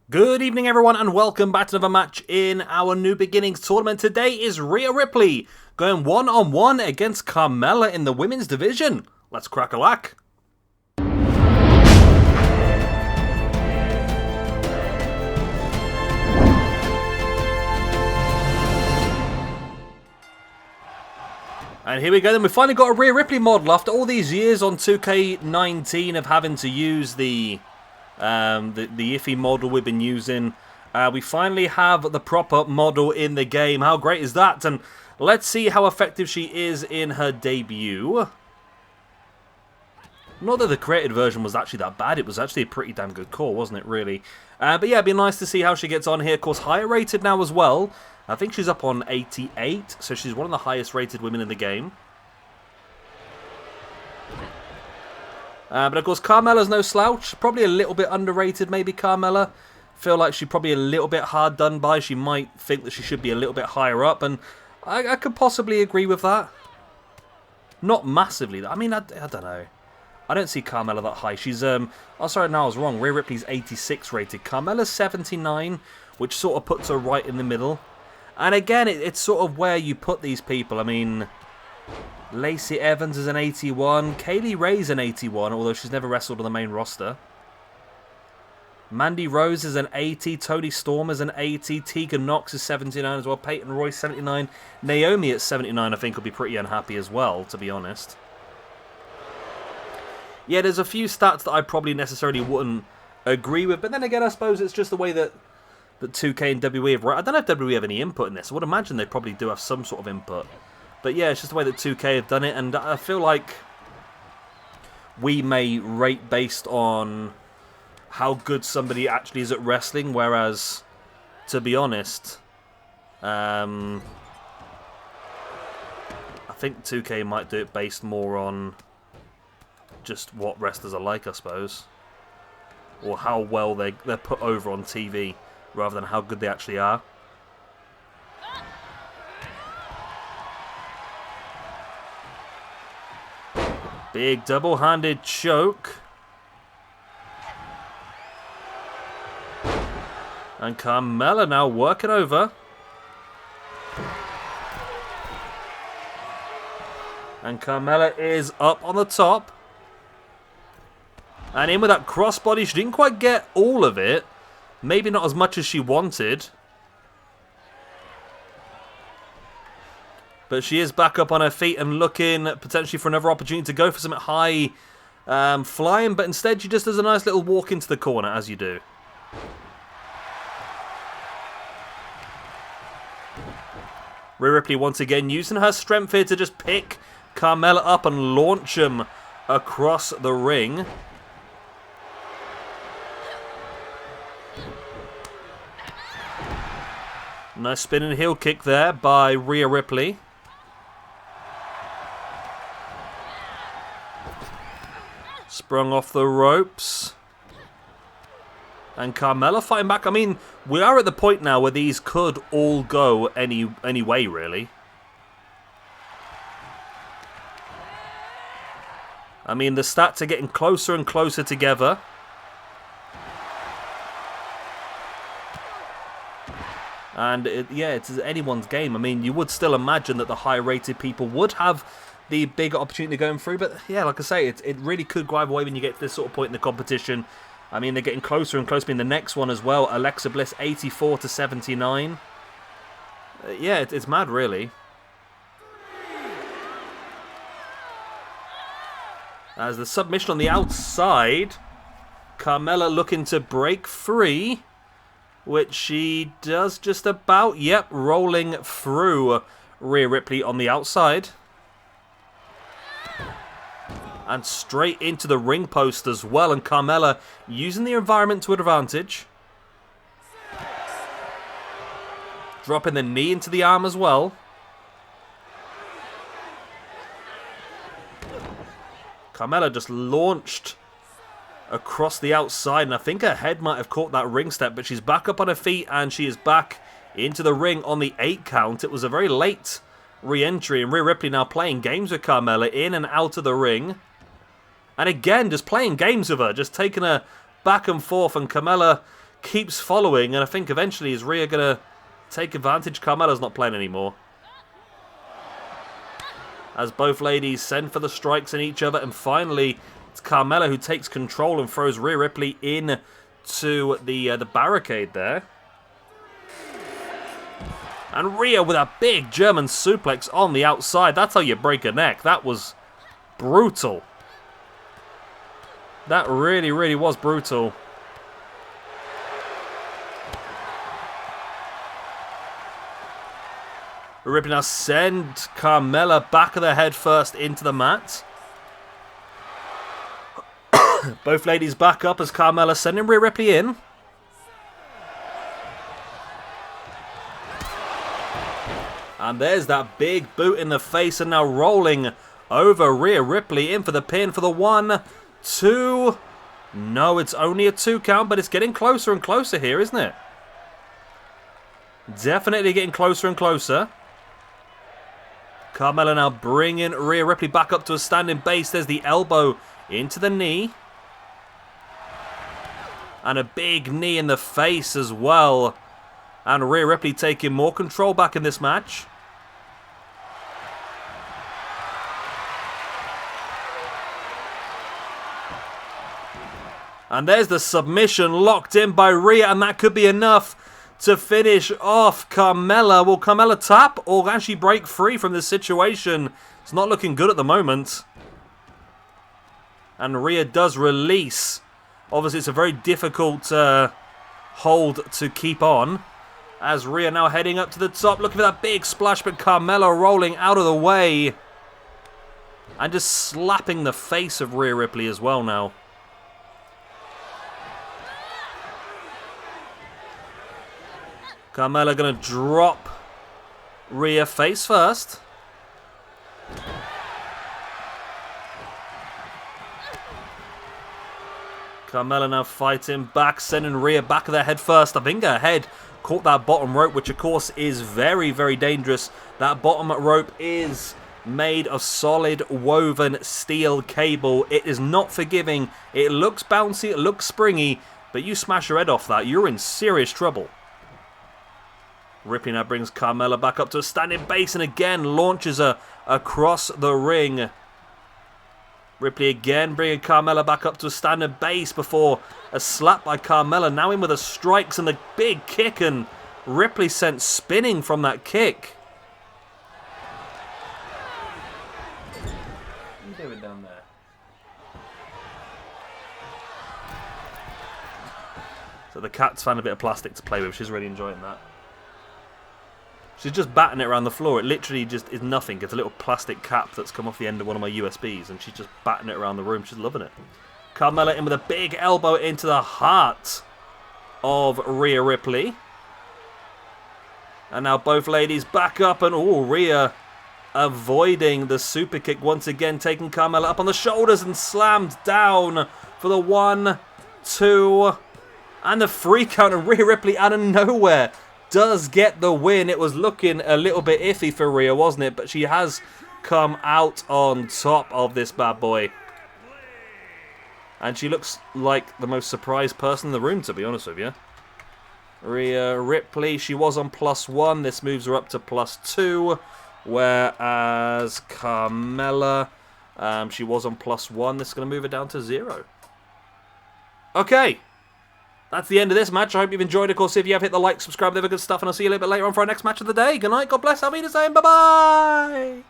Good evening, everyone, and welcome back to another match in our New Beginnings tournament. Today is Rhea Ripley going one-on-one against Carmella in the women's division. Let's crack a lack. And here we go, then we finally got a Rhea Ripley model after all these years on 2K19 of having to use the iffy model we've been using. We finally have the proper model in the game. How great is that? And let's see how effective she is in her debut. Not that the created version was actually that bad. It was actually a pretty damn good call, wasn't it, really? But yeah, it'd be nice to see how she gets on here. Of course, higher rated now as well. I think she's up on 88, so she's one of the highest rated women in the game. But of course, Carmella's no slouch. Probably a little bit underrated, maybe, Carmella. Feel like she's probably a little bit hard done by. She might think that she should be a little bit higher up, and I could possibly agree with that. Not massively. I mean, I don't know. I don't see Carmella that high. She's, oh, sorry, no, I was wrong. Rhea Ripley's 86 rated. Carmella's 79, which sort of puts her right in the middle. And again, it's sort of where you put these people. I mean, Lacey Evans is an 81. Kaylee Ray's an 81, although she's never wrestled on the main roster. Mandy Rose is an 80. Toni Storm is an 80. Tegan Knox is 79 as well. Peyton Royce 79. Naomi at 79 I think will be pretty unhappy as well, to be honest. Yeah, there's a few stats that I probably necessarily wouldn't agree with. But then again, I suppose it's just the way that 2K and WWE have... I don't know if WWE have any input in this. I would imagine they probably do have some sort of input. But yeah, it's just the way that 2K have done it. And I feel like we may rate based on how good somebody actually is at wrestling. Whereas, to be honest, I think 2K might do it based more on just what wrestlers are like, I suppose. Or how well they're put over on TV, rather than how good they actually are. Big double-handed choke. And Carmella now working over. And Carmella is up on the top. And in with that crossbody. She didn't quite get all of it. Maybe not as much as she wanted. But she is back up on her feet and looking potentially for another opportunity to go for some high flying. But instead she just does a nice little walk into the corner, as you do. Rhea Ripley once again using her strength here to just pick Carmella up and launch him across the ring. Nice spinning heel kick there by Rhea Ripley. Sprung off the ropes. And Carmella fighting back. I mean, we are at the point now where these could all go any way, really. I mean, the stats are getting closer and closer together. And yeah, it's anyone's game. I mean, you would still imagine that the high-rated people would have the bigger opportunity going through. But yeah, like I say, it really could go either way when you get to this sort of point in the competition. I mean, they're getting closer and closer. I mean, the next one as well, Alexa Bliss, 84 to 79. Yeah, it's mad, really. As the submission on the outside, Carmella looking to break free. Which she does just about. Yep, rolling through Rhea Ripley on the outside. And straight into the ring post as well. And Carmella using the environment to advantage. Dropping the knee into the arm as well. Carmella just launched across the outside, and I think her head might have caught that ring step, but she's back up on her feet and she is back into the ring on the 8 count. It was a very late re-entry, and Rhea Ripley now playing games with Carmella in and out of the ring. And again, just playing games with her, just taking her back and forth, and Carmella keeps following, and I think eventually is Rhea going to take advantage? Carmella's not playing anymore. As both ladies send for the strikes in each other, and finally it's Carmella who takes control and throws Rhea Ripley in to the barricade there. And Rhea with a big German suplex on the outside. That's how you break a neck. That was brutal. That really, really was brutal. Ripley now send Carmella back of the head first into the mat. Both ladies back up as Carmella sending Rhea Ripley in. And there's that big boot in the face, and now rolling over Rhea Ripley in for the pin for the 1, 2. No, it's only a 2 count, but it's getting closer and closer here, isn't it? Definitely getting closer and closer. Carmella now bringing Rhea Ripley back up to a standing base. There's the elbow into the knee. And a big knee in the face as well. And Rhea Ripley taking more control back in this match. And there's the submission locked in by Rhea, and that could be enough to finish off Carmella. Will Carmella tap or actually break free from this situation? It's not looking good at the moment. And Rhea does release. Obviously, it's a very difficult hold to keep on. As Rhea now heading up to the top, looking for that big splash, but Carmella rolling out of the way. And just slapping the face of Rhea Ripley as well now. Carmella going to drop Rhea face first. Carmella now fighting back, sending Rhea back of their head first. I think her head caught that bottom rope, which of course is very, very dangerous. That bottom rope is made of solid woven steel cable. It is not forgiving. It looks bouncy, it looks springy, but you smash your head off that, you're in serious trouble. Ripley now brings Carmella back up to a standing base and again launches her across the ring. Ripley again bringing Carmella back up to a standing base before a slap by Carmella. Now in with the strikes and the big kick, and Ripley sent spinning from that kick. What are you doing down there? So the cat's found a bit of plastic to play with. She's really enjoying that. She's just batting it around the floor. It literally just is nothing. It's a little plastic cap that's come off the end of one of my USBs, and she's just batting it around the room. She's loving it. Carmella in with a big elbow into the heart of Rhea Ripley. And now both ladies back up, and Rhea avoiding the super kick once again, taking Carmella up on the shoulders and slammed down for the 1, 2, and the 3 count, and Rhea Ripley out of nowhere does get the win. It was looking a little bit iffy for Rhea, wasn't it? But she has come out on top of this bad boy. And she looks like the most surprised person in the room, to be honest with you. Rhea Ripley, she was on +1. This moves her up to +2. Whereas Carmella, she was on +1. This is going to move her down to 0. Okay. That's the end of this match. I hope you've enjoyed it. Of course, if you have, hit the like, subscribe, the other good stuff, and I'll see you a little bit later on for our next match of the day. Good night, God bless, I'll be the same, bye-bye!